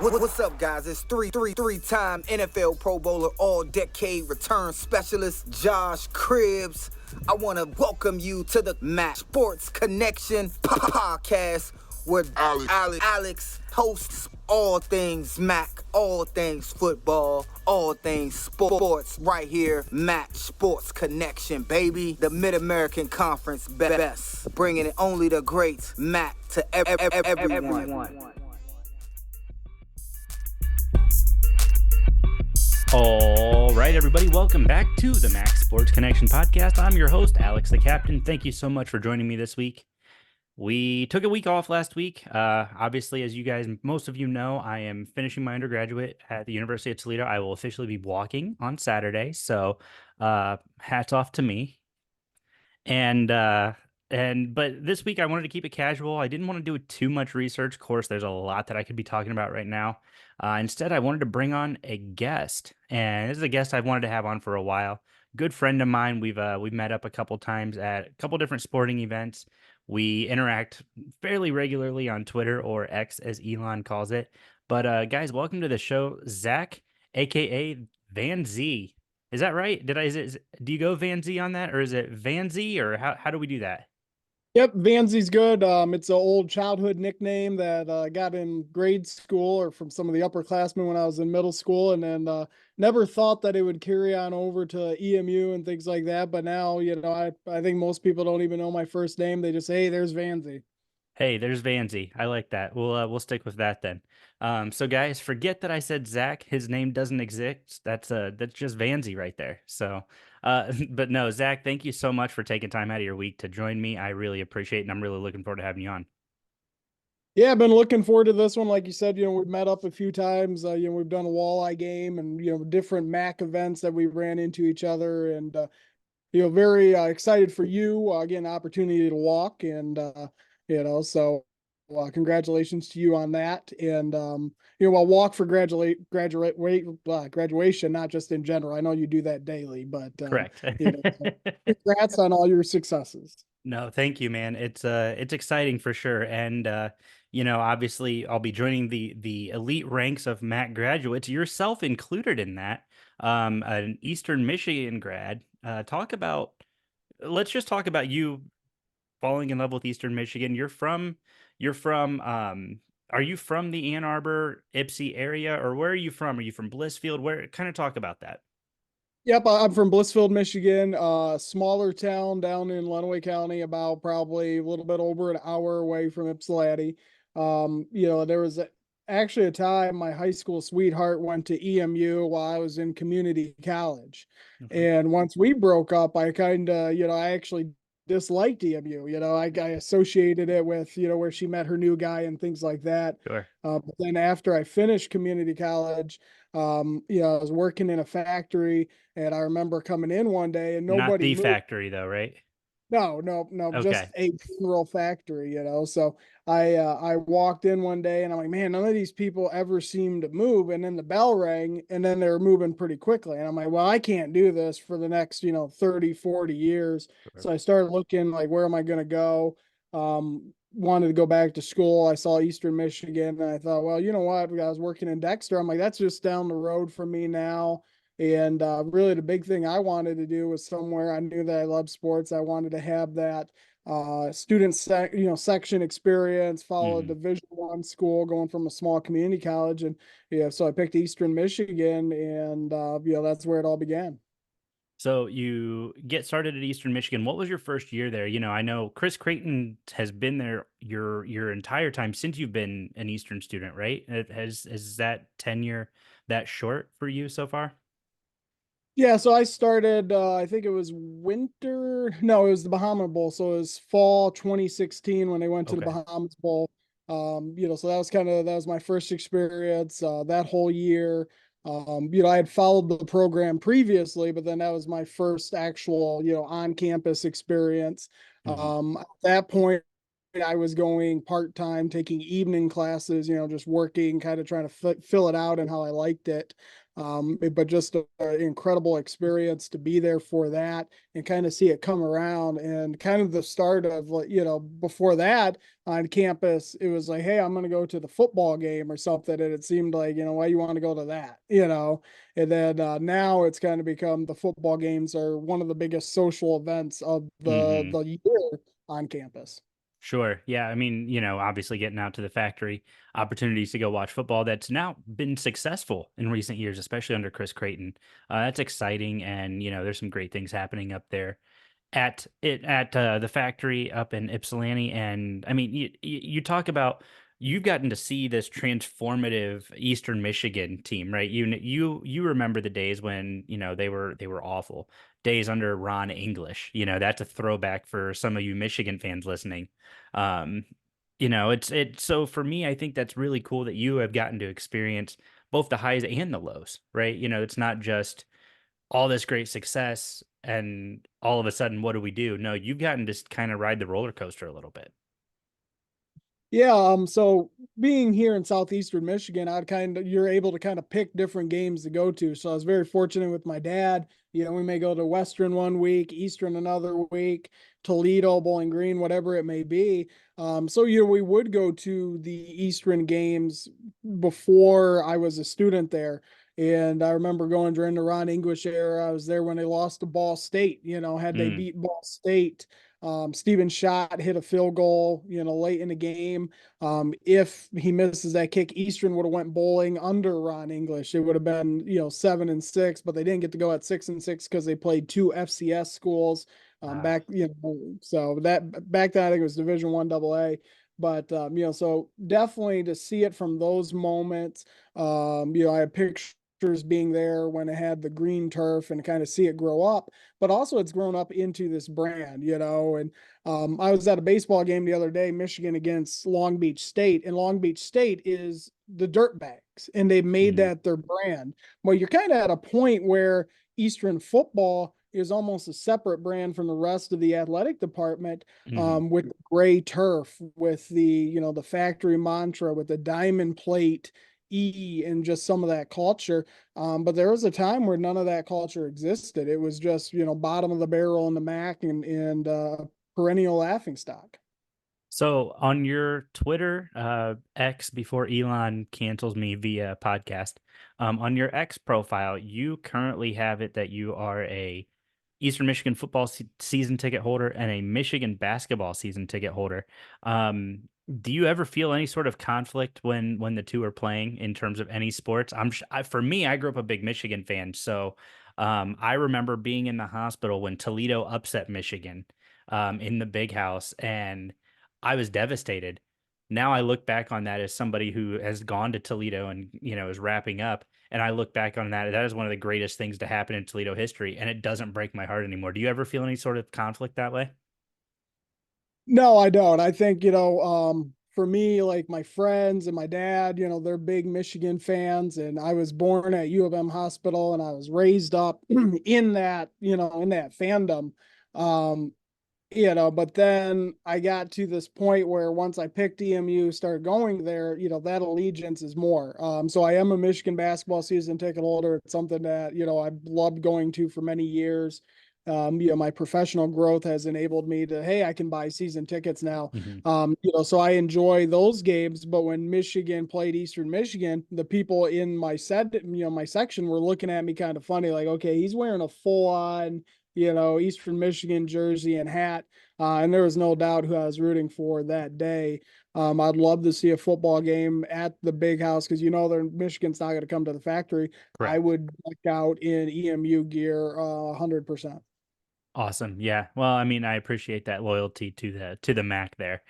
What's up, guys? It's three-time NFL Pro Bowler, all-decade return specialist, Josh Cribbs. I want to welcome you to the Mac Sports Connection podcast, where Alex hosts all things Mac, all things football, all things sports, right here, Mac Sports Connection, baby. The Mid-American Conference best, bringing it only the great Mac to everyone. All right, everybody, welcome back to the Max Sports Connection podcast. I'm your host, Alex the Captain. Thank you so much for joining me this week. We took a week off last week. Obviously, as you guys, most of you know, I am finishing my undergraduate at the University of Toledo. I will officially be walking on Saturday, so hats off to me. But this week I wanted to keep it casual. I didn't want to do too much research. Of course, there's a lot that I could be talking about right now. Instead, I wanted to bring on a guest, and this is a guest I've wanted to have on for a while. Good friend of mine. We've met up a couple times at a couple different sporting events. We interact fairly regularly on Twitter, or X as Elon calls it. But guys, welcome to the show, Zack, aka Vannzee. Is that right? Do you go Vannzee on that, or is it Vannzee, or how do we do that? Yep, Vannzee's good. It's an old childhood nickname that I got in grade school or from some of the upperclassmen when I was in middle school, and then never thought that it would carry on over to EMU and things like that. But now, I think most people don't even know my first name. They just say, "Hey, there's Vannzee." Hey, there's Vannzee. I like that. We'll stick with that then. So guys, forget that I said Zach. His name doesn't exist. That's just Vannzee right there. So, but no, Zach, thank you so much for taking time out of your week to join me. I really appreciate it, and I'm really looking forward to having you on. Yeah, I've been looking forward to this one. Like you said, we've met up a few times. We've done a walleye game and different MAC events that we ran into each other, and very excited for you getting the opportunity to walk, and so congratulations to you on that. And I'll walk for graduation, not just in general. I know you do that daily, but Correct. congrats on all your successes. No, thank you, man. It's exciting for sure. And obviously I'll be joining the elite ranks of MAC graduates, yourself included in that. An Eastern Michigan grad. Let's just talk about you falling in love with Eastern Michigan. Are you from the Ann Arbor, Ypsi area, or where are you from? Are you from Blissfield? Kind of talk about that. Yep, I'm from Blissfield, Michigan, smaller town down in Lenawee County, about probably a little bit over an hour away from Ypsilanti. There was actually a time my high school sweetheart went to EMU while I was in community college. Okay. And once we broke up, I kind of, I actually disliked EMU. I associated it with, where she met her new guy and things like that. Sure. But then after I finished community college, I was working in a factory, and I remember coming in one day and nobody Not the moved. Factory though, right? No, Okay. Just a general factory, So I walked in one day and I'm like, man, none of these people ever seem to move. And then the bell rang, and then they were moving pretty quickly. And I'm like, well, I can't do this for the next, 30, 40 years. Sure. So I started looking like, where am I going to go? Wanted to go back to school. I saw Eastern Michigan, and I thought, well, you know what? I was working in Dexter. I'm like, that's just down the road from me now. And really the big thing I wanted to do was somewhere. I knew that I love sports. I wanted to have that student section experience, follow a Division I school, going from a small community college. And so I picked Eastern Michigan, and that's where it all began. So you get started at Eastern Michigan. What was your first year there? I know Chris Creighton has been there your entire time since you've been an Eastern student, right? Has that tenure that short for you so far? Yeah, so I started, I think it was winter. No, it was the Bahama Bowl. So it was fall 2016 when they went to the Bahamas Bowl. So that was my first experience that whole year. I had followed the program previously, but then that was my first actual, on-campus experience. At that point, I was going part-time, taking evening classes, just working, kind of trying to fill it out and how I liked it. But just an incredible experience to be there for that and kind of see it come around, and kind of the start of, like, before that on campus, it was like, hey, I'm going to go to the football game or something. And it seemed like, why you want to go to that, and then now it's kind of become the football games are one of the biggest social events of Hmm. the year on campus. Sure. Yeah. I mean, obviously getting out to the factory, opportunities to go watch football that's now been successful in recent years, especially under Chris Creighton. That's exciting. And, there's some great things happening up there at the factory up in Ypsilanti. And I mean, you talk about you've gotten to see this transformative Eastern Michigan team, right? You remember the days when they were awful days under Ron English. That's a throwback for some of you Michigan fans listening. Um, it's so for me, I think that's really cool that you have gotten to experience both the highs and the lows, right? It's not just all this great success and all of a sudden what do we do? No, you've gotten to kind of ride the roller coaster a little bit. Yeah, so being here in southeastern Michigan, you're able to kind of pick different games to go to. So I was very fortunate with my dad. We may go to Western one week, Eastern another week, Toledo, Bowling Green, whatever it may be. So we would go to the Eastern games before I was a student there. And I remember going during the Ron English era. I was there when they lost to Ball State, had they Mm, beat Ball State. Steven Schott hit a field goal, late in the game. If he misses that kick, Eastern would have went bowling under Ron English. It would have been, 7-6, but they didn't get to go at 6-6 because they played two FCS schools. ah, Back, so that back then I think it was Division One AA. But so definitely to see it from those moments. I had pictures being there when it had the green turf and kind of see it grow up, but also it's grown up into this brand, and I was at a baseball game the other day, Michigan against Long Beach State, and Long Beach State is the Dirtbags, and they made mhm, that their brand. Well, you're kind of at a point where Eastern football is almost a separate brand from the rest of the athletic department, mhm. with gray turf, with the factory mantra, with the diamond plate and just some of that culture. But there was a time where none of that culture existed. It was just, bottom of the barrel in the MAC and perennial laughing stock. So on your Twitter, X before Elon cancels me via podcast, on your X profile, you currently have it that you are a Eastern Michigan football season ticket holder and a Michigan basketball season ticket holder. Do you ever feel any sort of conflict when the two are playing in terms of any sports? For me, I grew up a big Michigan fan, so I remember being in the hospital when Toledo upset Michigan in the big house, and I was devastated. Now I look back on that as somebody who has gone to Toledo and is wrapping up, and I look back on that. That is one of the greatest things to happen in Toledo history, and it doesn't break my heart anymore. Do you ever feel any sort of conflict that way? No, I don't. I think, for me, like my friends and my dad, they're big Michigan fans, and I was born at U of M Hospital and I was raised up in that fandom. Um, but then I got to this point where once I picked EMU, started going there, that allegiance is more. So I am a Michigan basketball season ticket holder. It's something that, I've loved going to for many years. My professional growth has enabled me to, hey, I can buy season tickets now. Hmm. So I enjoy those games. But when Michigan played Eastern Michigan, the people in my section were looking at me kind of funny, like, okay, he's wearing a full on, Eastern Michigan jersey and hat. And there was no doubt who I was rooting for that day. I'd love to see a football game at the big house because Michigan's not going to come to the factory. I Correct. would deck out in EMU gear 100%. Awesome. Yeah. Well, I mean, I appreciate that loyalty to the Mac there.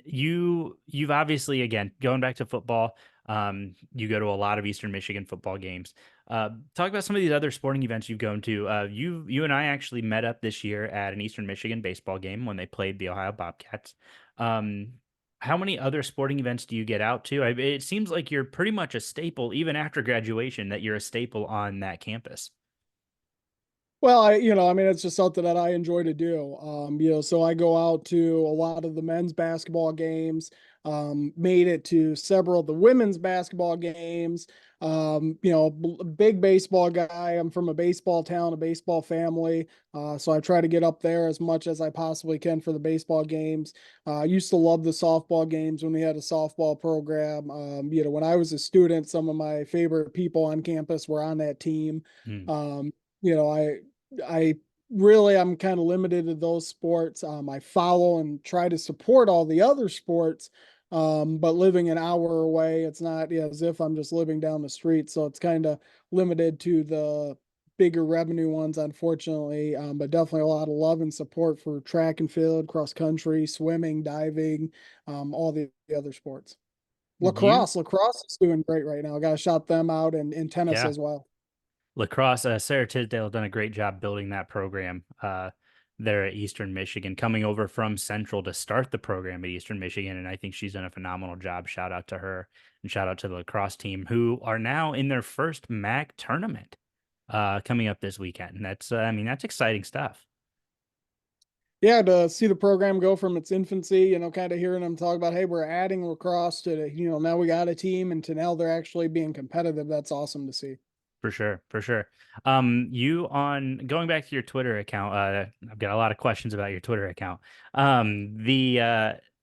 You've obviously, again, going back to football, you go to a lot of Eastern Michigan football games. Talk about some of these other sporting events you've gone to. You and I actually met up this year at an Eastern Michigan baseball game when they played the Ohio Bobcats. Um, how many other sporting events do you get out to? It seems like you're pretty much a staple, even after graduation, that you're a staple on that campus. Well, I mean, it's just something that I enjoy to do. So I go out to a lot of the men's basketball games. made it to several of the women's basketball games. Big baseball guy. I'm from a baseball town, a baseball family. So I try to get up there as much as I possibly can for the baseball games. I used to love the softball games when we had a softball program. When I was a student, some of my favorite people on campus were on that team. Mm. Um, you know, I really I'm kind of limited to those sports. I follow and try to support all the other sports, but living an hour away, it's not as if I'm just living down the street. So it's kind of limited to the bigger revenue ones, unfortunately. But definitely a lot of love and support for track and field, cross country, swimming, diving, all the other sports. You, Lacrosse is doing great right now. Got to shout them out and in tennis yeah, as well. lacrosse. Sarah Tisdale done a great job building that program. There at Eastern Michigan, coming over from Central to start the program at Eastern Michigan, and I think she's done a phenomenal job. Shout out to her, and shout out to the lacrosse team who are now in their first MAC tournament, coming up this weekend. And that's, I mean, that's exciting stuff. Yeah, to see the program go from its infancy, kind of hearing them talk about, hey, we're adding lacrosse to now we got a team and to now they're actually being competitive. That's awesome to see. For sure, for sure. You on going back to your Twitter account, I've got a lot of questions about your Twitter account. The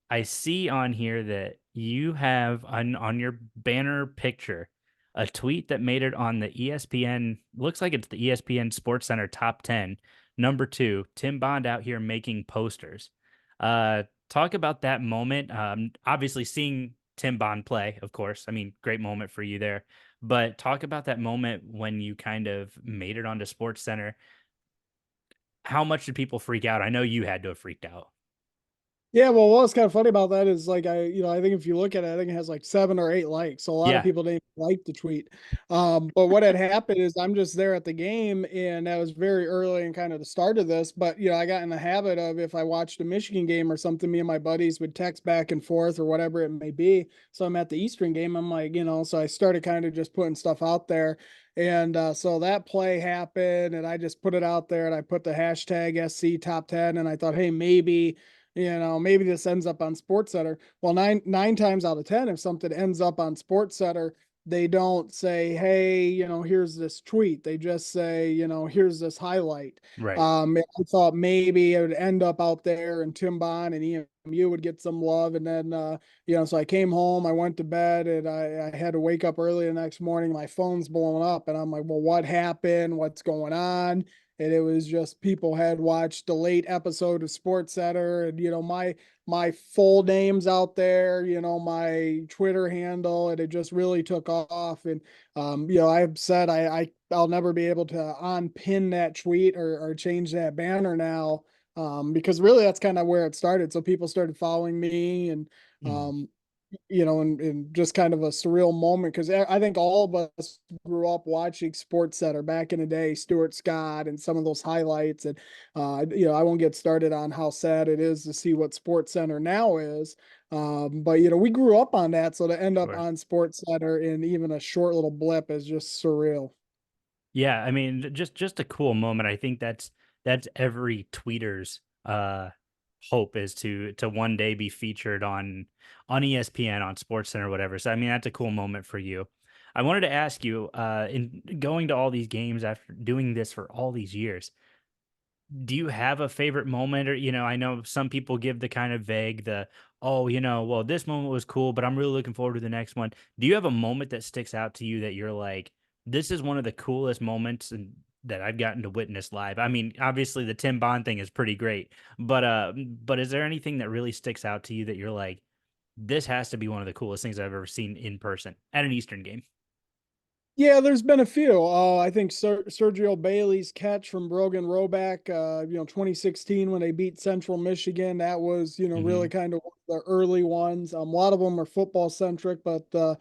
I see on here that you have on your banner picture a tweet that made it on the ESPN, looks like it's the ESPN Sports Center top 10, number 2, Tim Bond out here making posters. Talk about that moment. Obviously seeing Tim Bond play, of course. I mean, great moment for you there. But talk about that moment when you kind of made it onto Sports Center. How much did people freak out? I know you had to have freaked out. Yeah, well, what's kind of funny about that is like I think if you look at it, I think it has like 7 or 8 likes. So a lot of Yeah, people didn't like the tweet. But what had happened is I'm just there at the game, and that was very early and kind of the start of this. But I got in the habit of if I watched a Michigan game or something, me and my buddies would text back and forth or whatever it may be. So I'm at the Eastern game. I'm like, so I started kind of just putting stuff out there. And so that play happened, and I just put it out there, and I put the hashtag SC top 10, and I thought, hey, maybe this ends up on Sports Center. Well, nine times out of 10, if something ends up on Sports Center, they don't say, hey, here's this tweet. They just say, here's this highlight. right. I thought maybe it would end up out there and Tim Bond and EMU would get some love. And then, so I came home, I went to bed, and I had to wake up early the next morning. My phone's blowing up, and I'm like, well, what happened? What's going on? And it was just people had watched the late episode of Sports Center, and my full name's out there, my Twitter handle, and it just really took off. And I've said I'll never be able to unpin that tweet or change that banner now, because really that's kind of where it started. So people started following me, and Mm, um, and just kind of a surreal moment because I think all of us grew up watching Sports Center back in the day, Stuart Scott and some of those highlights. And, I won't get started on how sad it is to see what Sports Center now is. But, we grew up on that. So to end up sure. on Sports Center in even a short little blip is just surreal. Yeah, I mean, just a cool moment. I think that's every tweeter's hope is to one day be featured on ESPN, on Sports Center, whatever. So I mean, that's a cool moment for you. I wanted to ask you, in going to all these games after doing this for all these years, do you have a favorite moment? Or I know some people give the kind of vague, the, oh, well, this moment was cool, but I'm really looking forward to the next one. Do you have a moment that sticks out to you that you're like, this is one of the coolest moments and that I've gotten to witness live? I mean, obviously the Tim Bond thing is pretty great, but is there anything that really sticks out to you that you're like, this has to be one of the coolest things I've ever seen in person at an Eastern game? Yeah, there's been a few. I think Sergio Bailey's catch from Brogan Roback, 2016 when they beat Central Michigan. That was, really Hmm. kind of one of the early ones. A lot of them are football centric, but the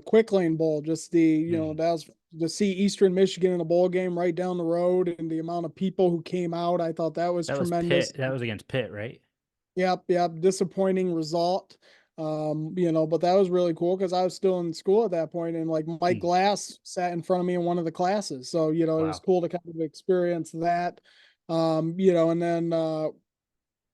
Quick Lane Bowl, just that was to see Eastern Michigan in a bowl game right down the road and the amount of people who came out. I thought that was That was tremendous. Pitt. That was against Pitt, right? Yep. Disappointing result. But that was really cool because I was still in school at that point, and like Mike Mm, Glass sat in front of me in one of the classes. So, it was wow. cool to kind of experience that. And then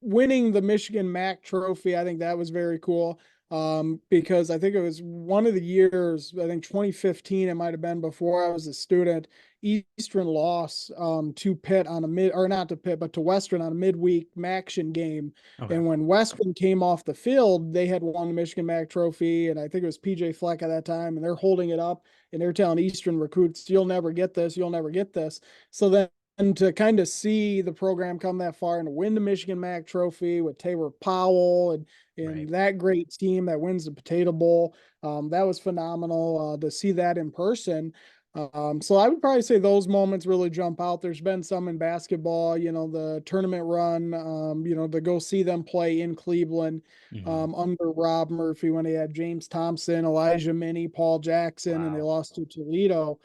winning the Michigan MAC trophy, I think that was very cool. because I think it was one of the years, I think 2015, it might have been before I was a student. Eastern lost to Pitt on a not to Pitt, but to Western on a midweek Maction game. Okay. And when Western came off the field, they had won the Michigan MAC trophy, and I think it was PJ Fleck at that time, and they're holding it up and they're telling Eastern recruits, "You'll never get this, you'll never get this." So then, and to kind of see the program come that far and win the Michigan MAC trophy with Taylor Powell and Right. that great team that wins the Potato Bowl, that was phenomenal to see that in person. So I would probably say those moments really jump out. There's been some in basketball, the tournament run, to go see them play in Cleveland Mhm. under Rob Murphy when they had James Thompson, Elijah Minnie, Paul Jackson, and they Wow. lost to Toledo.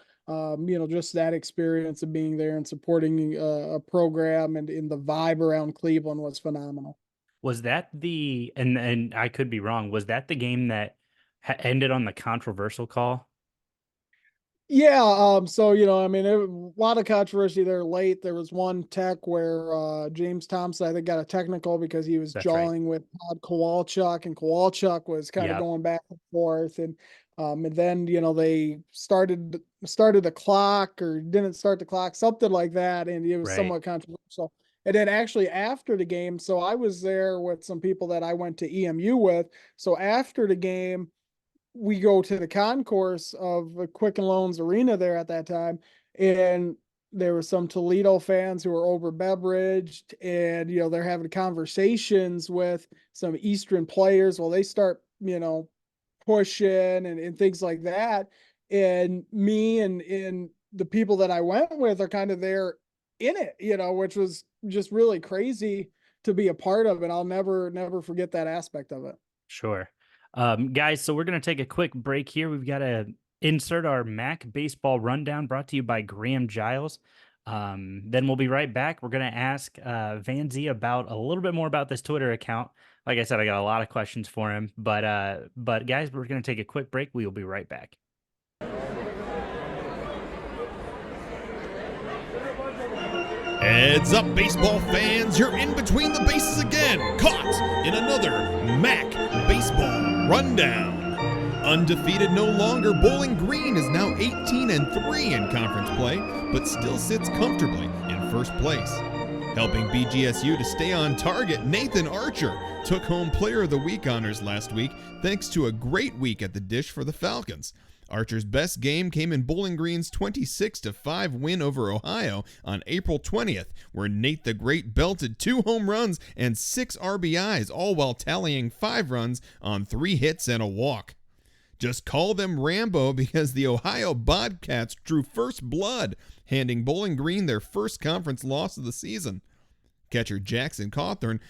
Just that experience of being there and supporting a program and in the vibe around Cleveland was phenomenal. Was that and I could be wrong, was that the game that ended on the controversial call? Yeah, so I mean, a lot of controversy there late. There was one tech where James Thompson, I think, got a technical because he was That's right. jawing with Todd Kowalchuk, and Kowalchuk was kind of Yep. going back and forth, and then they started the clock or didn't start the clock, something like that, and it was Right. somewhat controversial. And then actually after the game, so I was there with some people that I went to EMU with. So after the game, we go to the concourse of the Quicken Loans Arena there at that time, and there were some Toledo fans who were over beveraged, and they're having conversations with some Eastern players. Well, they start pushing and things like that, and me and the people that I went with are kind of there in it, which was just really crazy to be a part of, and I'll never forget that aspect of it. Sure. Guys, so we're going to take a quick break here. We've got to insert our MAC baseball rundown brought to you by Graham Giles. Then we'll be right back. We're going to ask Vannzee about a little bit more about this Twitter account. Like I said, I got a lot of questions for him, but guys, we're going to take a quick break. We will be right back. Heads up, baseball fans, you're in between the bases again, caught in another MAC Baseball Rundown. Undefeated no longer, Bowling Green is now 18-3 in conference play, but still sits comfortably in first place. Helping BGSU to stay on target, Nathan Archer took home Player of the Week honors last week thanks to a great week at the dish for the Falcons. Archer's best game came in Bowling Green's 26-5 win over Ohio on April 20th, where Nate the Great belted 2 home runs and 6 RBIs, all while tallying 5 runs on 3 hits and a walk. Just call them Rambo because the Ohio Bobcats drew first blood, handing Bowling Green their first conference loss of the season. Catcher Jackson Cawthorn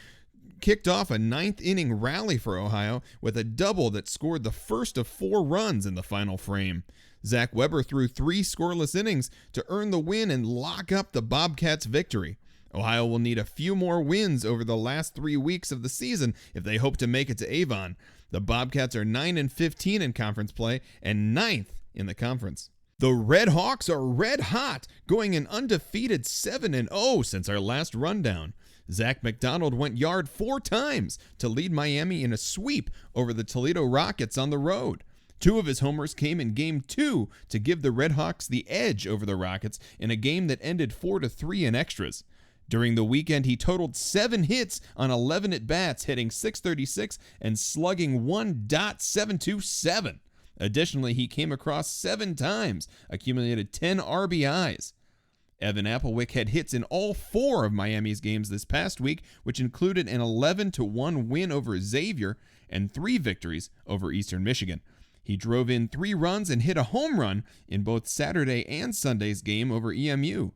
kicked off a 9th-inning rally for Ohio with a double that scored the first of 4 runs in the final frame. Zach Weber threw 3 scoreless innings to earn the win and lock up the Bobcats' victory. Ohio will need a few more wins over the last 3 weeks of the season if they hope to make it to Avon. The Bobcats are 9-15 in conference play and 9th in the conference. The Red Hawks are red hot, going an undefeated 7-0 since our last rundown. Zach McDonald went yard 4 times to lead Miami in a sweep over the Toledo Rockets on the road. 2 of his homers came in Game 2 to give the Red Hawks the edge over the Rockets in a game that ended 4-3 in extras. During the weekend, he totaled 7 hits on 11 at-bats, hitting .636 and slugging .727. Additionally, he came across 7 times, accumulated 10 RBIs. Evan Applewick had hits in all 4 of Miami's games this past week, which included an 11-1 win over Xavier and 3 victories over Eastern Michigan. He drove in 3 runs and hit a home run in both Saturday and Sunday's game over EMU.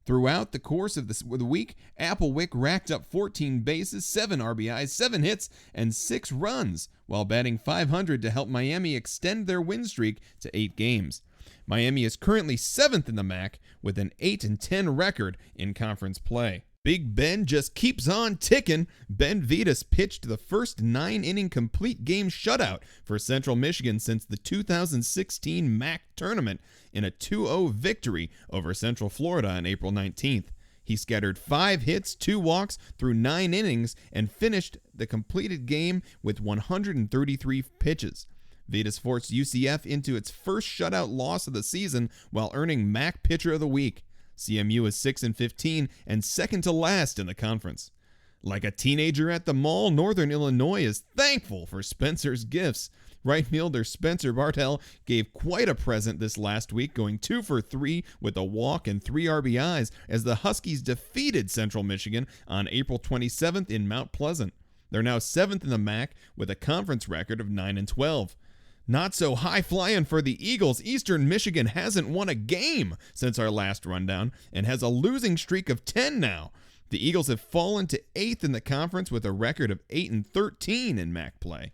Throughout the course of the week, Applewick racked up 14 bases, 7 RBIs, 7 hits, and 6 runs, while batting .500 to help Miami extend their win streak to 8 games. Miami is currently 7th in the MAC with an 8-10 record in conference play. Big Ben just keeps on ticking. Ben Vitas pitched the first 9-inning complete game shutout for Central Michigan since the 2016 MAC tournament in a 2-0 victory over Central Florida on April 19th. He scattered 5 hits, 2 walks through 9 innings and finished the completed game with 133 pitches. Vedas forced UCF into its first shutout loss of the season while earning MAC Pitcher of the Week. CMU is 6-15 and second to last in the conference. Like a teenager at the mall, Northern Illinois is thankful for Spencer's gifts. Right fielder Spencer Bartel gave quite a present this last week, going 2 for 3 with a walk and 3 RBIs as the Huskies defeated Central Michigan on April 27th in Mount Pleasant. They're now 7th in the MAC with a conference record of 9-12. Not so high flying for the Eagles. Eastern Michigan hasn't won a game since our last rundown and has a losing streak of 10 now. The Eagles have fallen to 8th in the conference with a record of 8-13 in MAC play.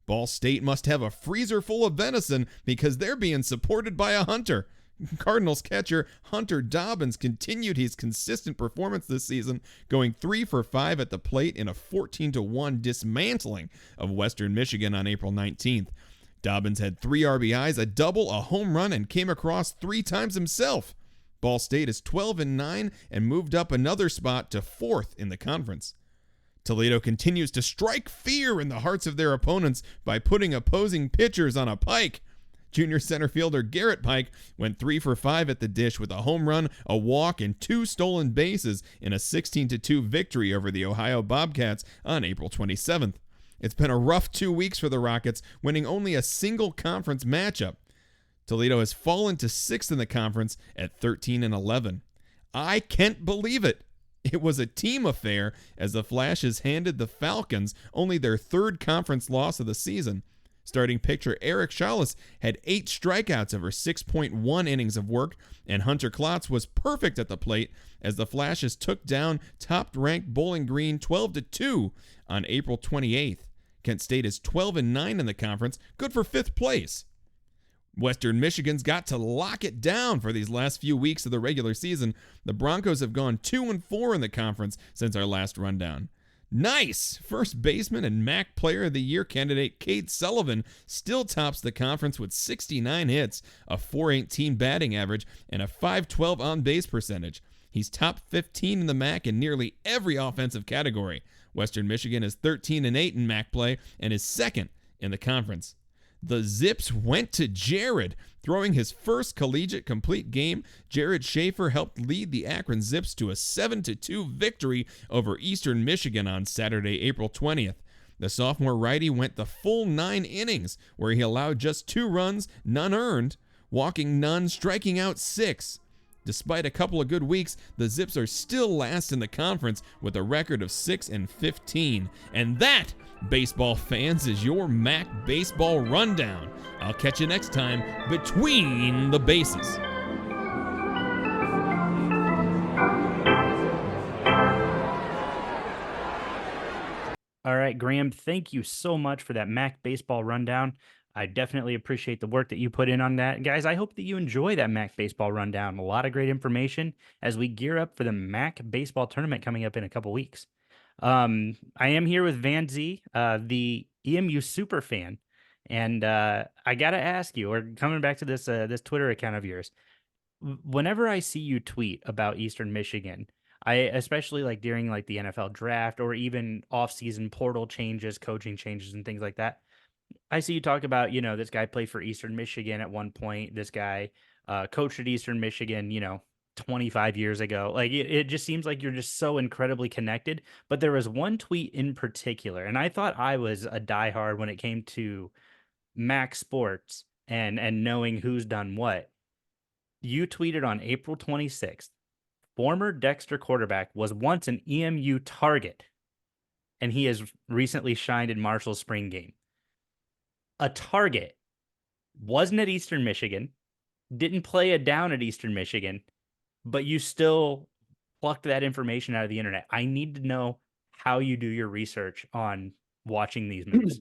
Ball State must have a freezer full of venison because they're being supported by a hunter. Cardinals catcher Hunter Dobbins continued his consistent performance this season, going 3 for 5 at the plate in a 14-1 dismantling of Western Michigan on April 19th. Dobbins had 3 RBIs, a double, a home run, and came across 3 times himself. Ball State is 12-9 and moved up another spot to 4th in the conference. Toledo continues to strike fear in the hearts of their opponents by putting opposing pitchers on a pike. Junior center fielder Garrett Pike went 3 for 5 at the dish with a home run, a walk, and 2 stolen bases in a 16-2 victory over the Ohio Bobcats on April 27th. It's been a rough 2 weeks for the Rockets, winning only a single conference matchup. Toledo has fallen to 6th in the conference at 13-11. I can't believe it. It was a team affair as the Flashes handed the Falcons only their 3rd conference loss of the season. Starting pitcher Eric Giles had 8 strikeouts over 6.1 innings of work, and Hunter Klotz was perfect at the plate as the Flashes took down top-ranked Bowling Green 12-2 on April 28th. Kent State is 12-9 in the conference, good for 5th place. Western Michigan's got to lock it down for these last few weeks of the regular season. The Broncos have gone 2-4 in the conference since our last rundown. Nice! First baseman and MAC Player of the Year candidate Cade Sullivan still tops the conference with 69 hits, a .418 batting average, and a .512 on-base percentage. He's top 15 in the MAC in nearly every offensive category. Western Michigan is 13-8 in MAC play and is 2nd in the conference. The Zips went to Jared. Throwing his first collegiate complete game, Jared Schaefer helped lead the Akron Zips to a 7-2 victory over Eastern Michigan on Saturday, April 20th. The sophomore righty went the full 9 innings, where he allowed just 2 runs, none earned, walking none, striking out 6. Despite a couple of good weeks, the Zips are still last in the conference with a record of 6-15. And that, baseball fans, is your MAC Baseball Rundown. I'll catch you next time between the bases. All right, Graham, thank you so much for that MAC Baseball Rundown. I definitely appreciate the work that you put in on that. Guys, I hope that you enjoy that MAC Baseball Rundown. A lot of great information as we gear up for the MAC Baseball Tournament coming up in a couple weeks. I am here with Vannzee, the EMU Superfan. And I got to ask you, or coming back to this this Twitter account of yours, whenever I see you tweet about Eastern Michigan, I especially like during like the NFL draft or even off-season portal changes, coaching changes, and things like that, I see you talk about, you know, this guy played for Eastern Michigan at one point. This guy coached at Eastern Michigan, 25 years ago. Like it just seems like you're just so incredibly connected. But there was one tweet in particular, and I thought I was a diehard when it came to MAC sports and knowing who's done what. You tweeted on April 26th, former Dexter quarterback was once an EMU target, and he has recently shined in Marshall's spring game. A target, wasn't at Eastern Michigan, didn't play a down at Eastern Michigan, but you still plucked that information out of the internet. I need to know how you do your research on watching these moves.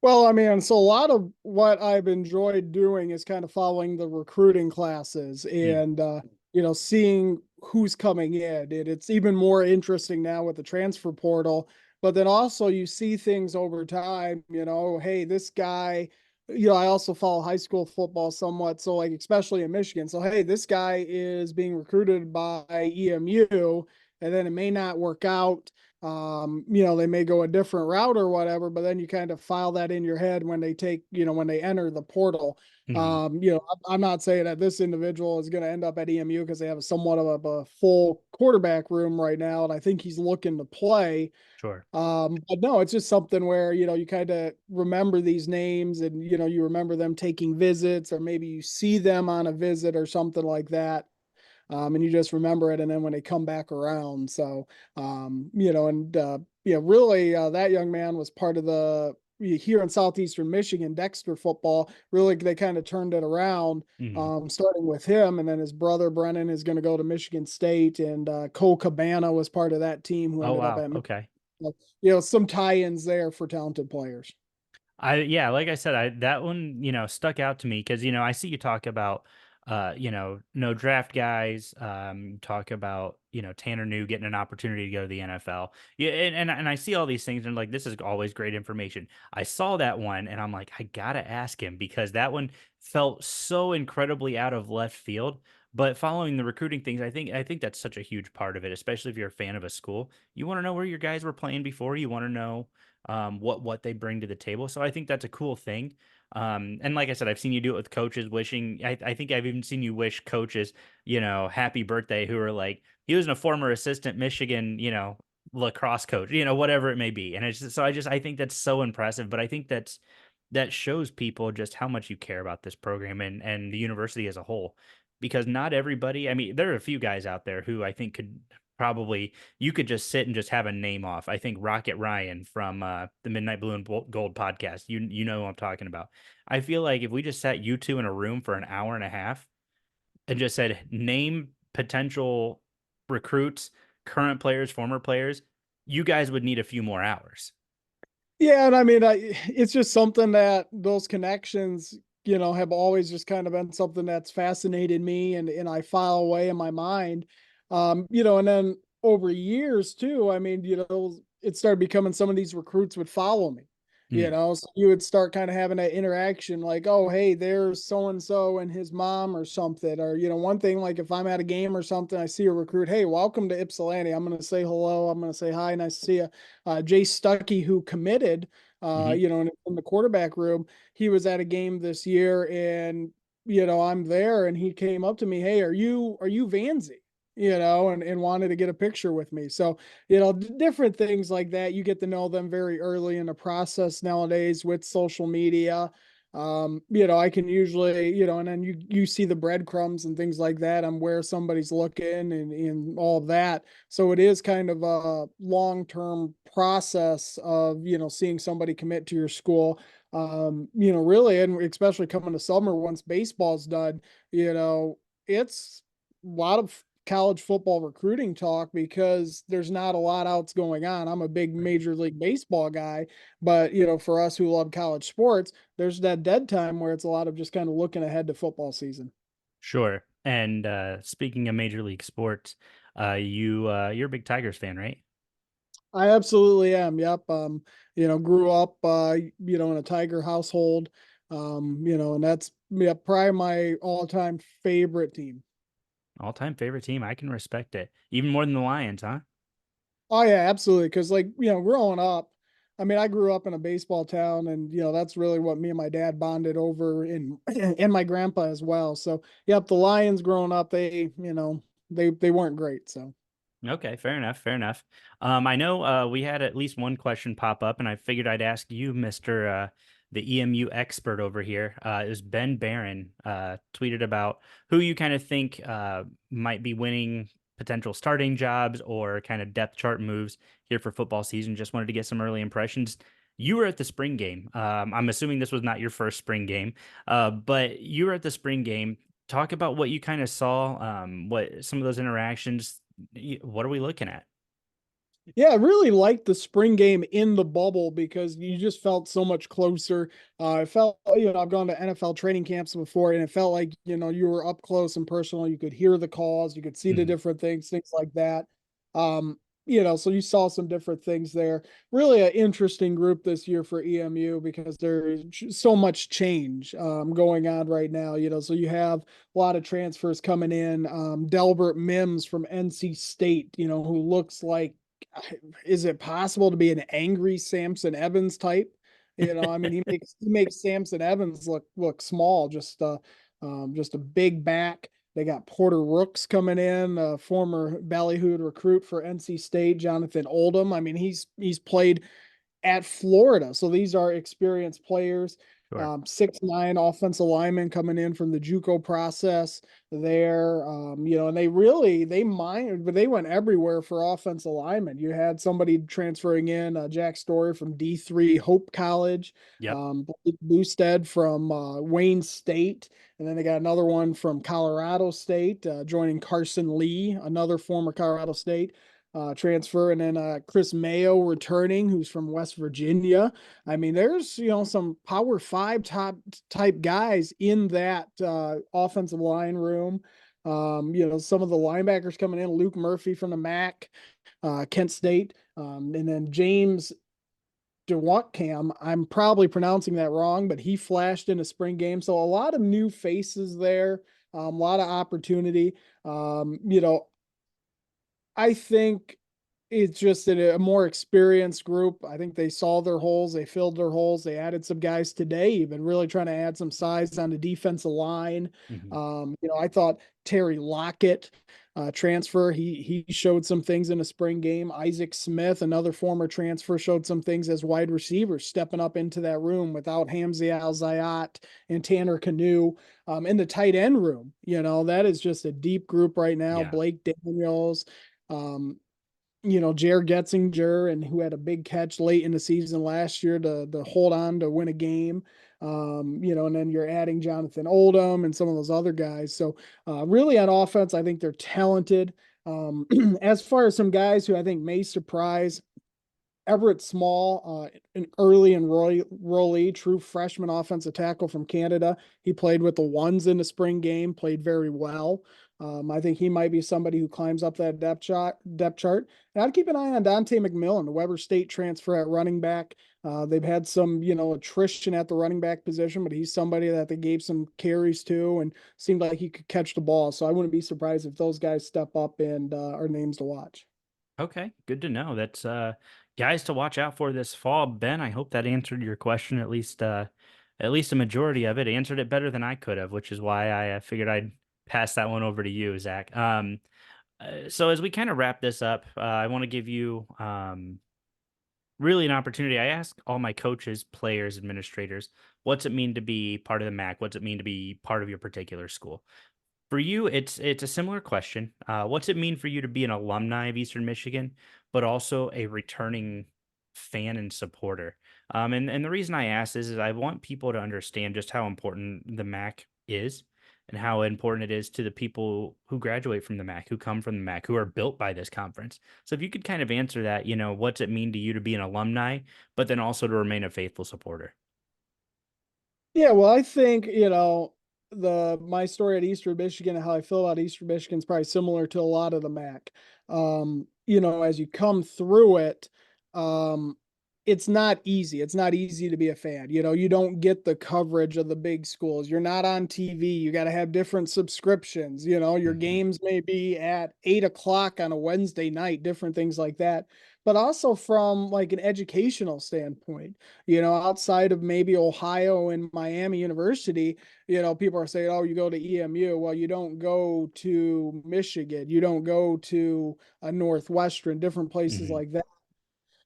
Well, I mean, so a lot of what I've enjoyed doing is kind of following the recruiting classes and, seeing who's coming in. And it's even more interesting now with the transfer portal. But then also you see things over time, hey, this guy, I also follow high school football somewhat. So like, especially in Michigan. So, hey, this guy is being recruited by EMU, and then it may not work out. They may go a different route or whatever, but then you kind of file that in your head when they when they enter the portal. Mhm. I'm not saying that this individual is going to end up at EMU because they have somewhat of a full quarterback room right now. And I think he's looking to play. Sure. But no, it's just something where, you kind of remember these names and, you remember them taking visits, or maybe you see them on a visit or something like that. And you just remember it. And then when they come back around, so, really, that young man was part of here in Southeastern Michigan, Dexter football. Really, they kind of turned it around, Mhm. starting with him. And then his brother, Brennan, is going to go to Michigan State. And Cole Cabana was part of that team who Oh, ended up wow. at Okay. some tie-ins there for talented players. Yeah, like I said, that one, stuck out to me because, I see you talk about no draft guys, talk about, Tanner New getting an opportunity to go to the NFL. Yeah, and I see all these things and like this is always great information. I saw that one and I'm like, I gotta ask him because that one felt so incredibly out of left field. But following the recruiting things, I think that's such a huge part of it, especially if you're a fan of a school. You want to know where your guys were playing before, you want to know what they bring to the table. So I think that's a cool thing. And like I said, I've seen you do it with coaches wishing. I think I've even seen you wish coaches, happy birthday who are like he was a former assistant Michigan, lacrosse coach, whatever it may be. And it's just, so I think that's so impressive. But I think that shows people just how much you care about this program and the university as a whole. Because not everybody, I mean, there are a few guys out there who I think could probably you could just sit and just have a name off. I think Rocket Ryan from the Midnight Blue and Gold podcast. You know who I'm talking about. I feel like if we just sat you two in a room for an hour and a half and just said name potential recruits, current players, former players, you guys would need a few more hours. Yeah, and I mean, it's just something that those connections, have always just kind of been something that's fascinated me, and I file away in my mind. And then over years too, I mean, it started becoming some of these recruits would follow me. Mm, So you would start kind of having that interaction, like, oh, hey, there's so and so and his mom or something, or one thing, like if I'm at a game or something, I see a recruit, hey, welcome to Ypsilanti. I'm gonna say hello. I'm gonna say hi, nice to see you. Jay Stuckey, who committed, hmm in the quarterback room, he was at a game this year, and I'm there, and he came up to me, hey, are you Vannzee? And wanted to get a picture with me. So, different things like that. You get to know them very early in the process nowadays with social media. I can usually, and then you see the breadcrumbs and things like that on where somebody's looking and all of that. So it is kind of a long-term process of, seeing somebody commit to your school. Really, and especially coming to summer once baseball's done, it's a lot of college football recruiting talk because there's not a lot else going on. I'm a big Major League Baseball guy, but for us who love college sports, there's that dead time where it's a lot of just kind of looking ahead to football season. Sure. And speaking of major league sports, you're a big Tigers fan, right? I absolutely am. Yep. Grew up, in a Tiger household. And that's, yeah, probably my all-time favorite team. All time favorite team. I can respect it. Even more than the Lions, huh? Oh yeah, absolutely. Cause like, growing up, I mean, I grew up in a baseball town, and that's really what me and my dad bonded over, and my grandpa as well. So yep, the Lions growing up, they weren't great. So Okay, fair enough, fair enough. I know we had at least one question pop up, and I figured I'd ask you, Mister the EMU expert over here. It was Ben Barron tweeted about who you kind of think might be winning potential starting jobs or kind of depth chart moves here for football season. Just wanted to get some early impressions. You were at the spring game. I'm assuming this was not your first spring game, but you were at the spring game. Talk about what you kind of saw, what some of those interactions what are we looking at? yeah, I really liked the spring game in the bubble because you just felt so much closer. It felt, I've gone to NFL training camps before, and it felt like, you were up close and personal. You could hear the calls, you could see the Mhm. different things like that. So you saw some different things there. Really an interesting group this year for EMU because there's so much change going on right now. So you have a lot of transfers coming in. Delbert Mims from NC State, who looks like, is it possible to be an angry Samson Evans type? I mean, he makes Samson Evans look small, just a big back. They got Porter Rooks coming in, a former Ballyhoo recruit for NC State, Jonathan Oldham. I mean, he's played at Florida, so these are experienced players. Sure. 6'9" offensive lineman coming in from the JUCO process there. And they went everywhere for offensive linemen. You had somebody transferring in, Jack Story from D3 Hope College, Yep. Blake Boosted from Wayne State, and then they got another one from Colorado State, joining Carson Lee, another former Colorado State transfer, and then Chris Mayo returning, who's from West Virginia. I mean, there's some Power 5 top type guys in that offensive line room. Some of the linebackers coming in, Luke Murphy from the MAC, Kent State, and then James DeWatcam. I'm probably pronouncing that wrong, but he flashed in a spring game. So a lot of new faces there, a lot of opportunity. I think it's just a more experienced group. I think they saw their holes, they filled their holes, they added some guys today, even really trying to add some size on the defensive line. I thought Terry Lockett, transfer, he showed some things in a spring game. Isaac Smith, another former transfer, showed some things as wide receivers, stepping up into that room without Hamzy Al-Zayat and Tanner Canoe. In the tight end room, that is just a deep group right now. Yeah. Blake Daniels, Jared Getzinger, and who had a big catch late in the season last year to hold on to win a game. And then you're adding Jonathan Oldham and some of those other guys. So really on offense, I think they're talented. As far as some guys who I think may surprise, Everett Small, an early enrollee, true freshman offensive tackle from Canada. He played with the ones in the spring game, played very well. I think he might be somebody who climbs up that depth chart. And I'd keep an eye on Dante McMillan, the Weber State transfer at running back. They've had some, attrition at the running back position, but he's somebody that they gave some carries to and seemed like he could catch the ball. So I wouldn't be surprised if those guys step up and are names to watch. Okay, good to know. That's guys to watch out for this fall. Ben, I hope that answered your question, at least a majority of it. Answered it better than I could have, which is why I figured I'd pass that one over to you, Zach. So as we kind of wrap this up, I want to give you really an opportunity. I ask all my coaches, players, administrators, what's it mean to be part of the MAC? What's it mean to be part of your particular school? For you, it's a similar question. What's it mean for you to be an alumni of Eastern Michigan, but also a returning fan and supporter? And the reason I ask this is I want people to understand just how important the MAC is and how important it is to the people who graduate from the MAC, who come from the MAC, who are built by this conference. So if you could kind of answer that, what's it mean to you to be an alumni, but then also to remain a faithful supporter? Yeah, well, I think, my story at Eastern Michigan and how I feel about Eastern Michigan is probably similar to a lot of the MAC. As you come through it, it's not easy. It's not easy to be a fan. You don't get the coverage of the big schools. You're not on TV. You got to have different subscriptions. Your games may be at 8 o'clock on a Wednesday night, different things like that. But also from like an educational standpoint, outside of maybe Ohio and Miami University, people are saying, oh, you go to EMU. Well, you don't go to Michigan. You don't go to a Northwestern, different places like that.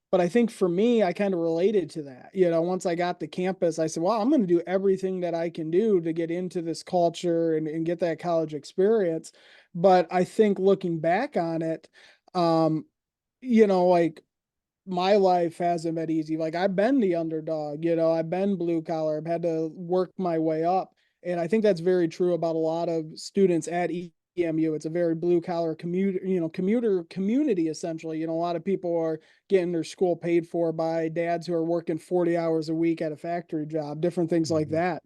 But I think for me, I kind of related to that. Once I got to campus, I said, well, I'm going to do everything that I can do to get into this culture and get that college experience. But I think looking back on it, like my life hasn't been easy. Like I've been the underdog, I've been blue collar. I've had to work my way up. And I think that's very true about a lot of students at EMU. It's a very blue collar commuter community, essentially. A lot of people are getting their school paid for by dads who are working 40 hours a week at a factory job, different things like that.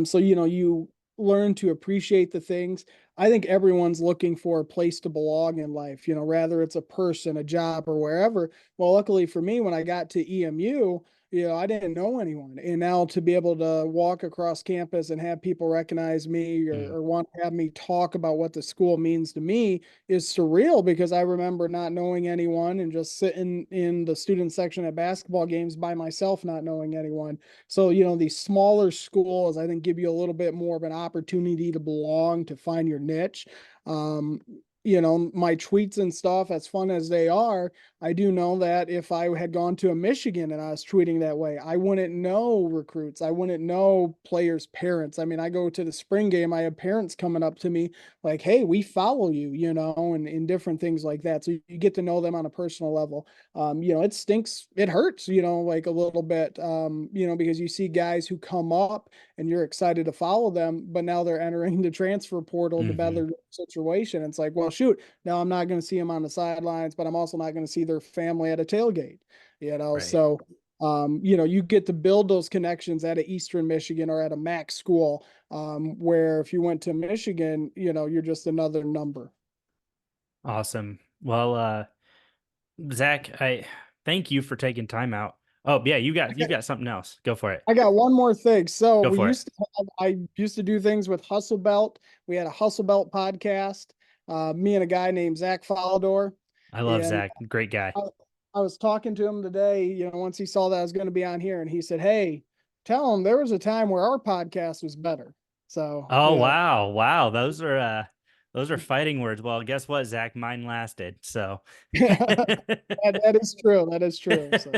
So, you learn to appreciate the things. I think everyone's looking for a place to belong in life, you know, rather it's a person, a job, or wherever. Well, luckily for me, when I got to EMU, you know, I didn't know anyone. And now to be able to walk across campus and have people recognize me or want to have me talk about what the school means to me is surreal, because I remember not knowing anyone and just sitting in the student section at basketball games by myself, not knowing anyone. So, you know, these smaller schools, I think, give you a little bit more of an opportunity to belong, to find your niche. Um, you know, my tweets and stuff, as fun as they are, I do know that if I had gone to a Michigan and I was tweeting that way, I wouldn't know recruits. I wouldn't know players' parents. I mean, I go to the spring game, I have parents coming up to me like, hey, we follow you, you know, and different things like that. So you get to know them on a personal level. You know, it stinks. It hurts, you know, like a little bit, you know, because you see guys who come up and you're excited to follow them, but now they're entering the transfer portal to better their situation. It's like, well, shoot, now I'm not going to see them on the sidelines, but I'm also not going to see their family at a tailgate, you know? Right. So, you know, you get to build those connections at a Eastern Michigan or at a MAC school, where if you went to Michigan, you know, you're just another number. Awesome. Well, Zach, I thank you for taking time out. Oh yeah, you've got something else. Go for it. I got one more thing. So Go for it. I used to do things with Hustle Belt. We had a Hustle Belt podcast, me and a guy named Zach Fallador. I love And Zach. Great guy. I was talking to him today, you know, once he saw that I was going to be on here, and he said, hey, tell him there was a time where our podcast was better. So, Oh you know, wow. Those are fighting words. Well, guess what, Zach? Mine lasted. So that is true. That is true. So.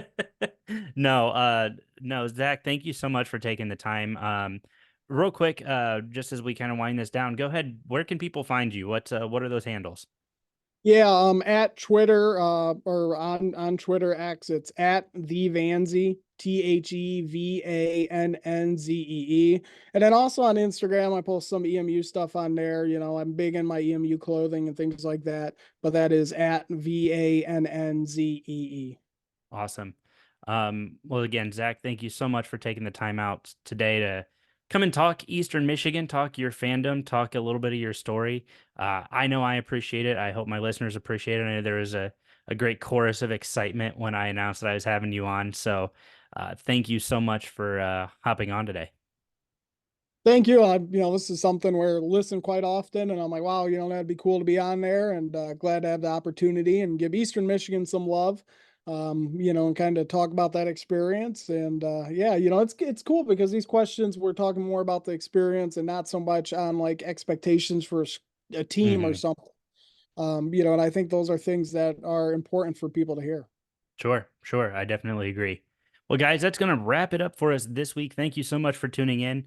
No, Zach, thank you so much for taking the time. Real quick, just as we kind of wind this down, go ahead. Where can people find you? What are those handles? Yeah, at Twitter, or on Twitter X, it's at the Vannzee, TheVannzee. And then also on Instagram, I post some EMU stuff on there. You know, I'm big in my EMU clothing and things like that. But that is at VANNZEE. Awesome. Well, again, Zach, thank you so much for taking the time out today to come and talk Eastern Michigan, talk your fandom, talk a little bit of your story. I know I appreciate it. I hope my listeners appreciate it. I know there was a great chorus of excitement when I announced that I was having you on. So thank you so much for hopping on today. Thank you. You know, this is something where I listen quite often, and I'm like, wow, you know, that'd be cool to be on there, and glad to have the opportunity and give Eastern Michigan some love. You know, and kind of talk about that experience. And yeah, you know, it's cool because these questions, we're talking more about the experience and not so much on like expectations for a team or something. You know, and I think those are things that are important for people to hear. Sure. I definitely agree. Well, guys, that's going to wrap it up for us this week. Thank you so much for tuning in.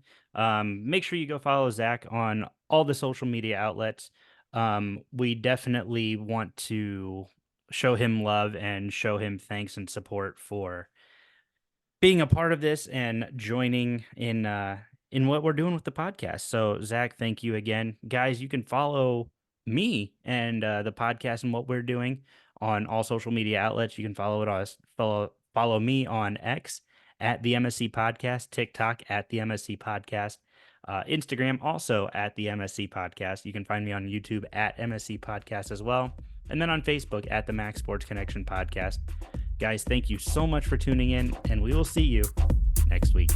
Make sure you go follow Zach on all the social media outlets. We definitely want to show him love and show him thanks and support for being a part of this and joining in what we're doing with the podcast. So, Zach, thank you again. Guys, you can follow me and the podcast and what we're doing on all social media outlets. You can follow me on X at the MSC Podcast, TikTok at the MSC Podcast, Instagram also at the MSC Podcast. You can find me on YouTube at MSC Podcast as well, and then on Facebook at the Mac Sports Connection Podcast. Guys, thank you so much for tuning in, and we will see you next week.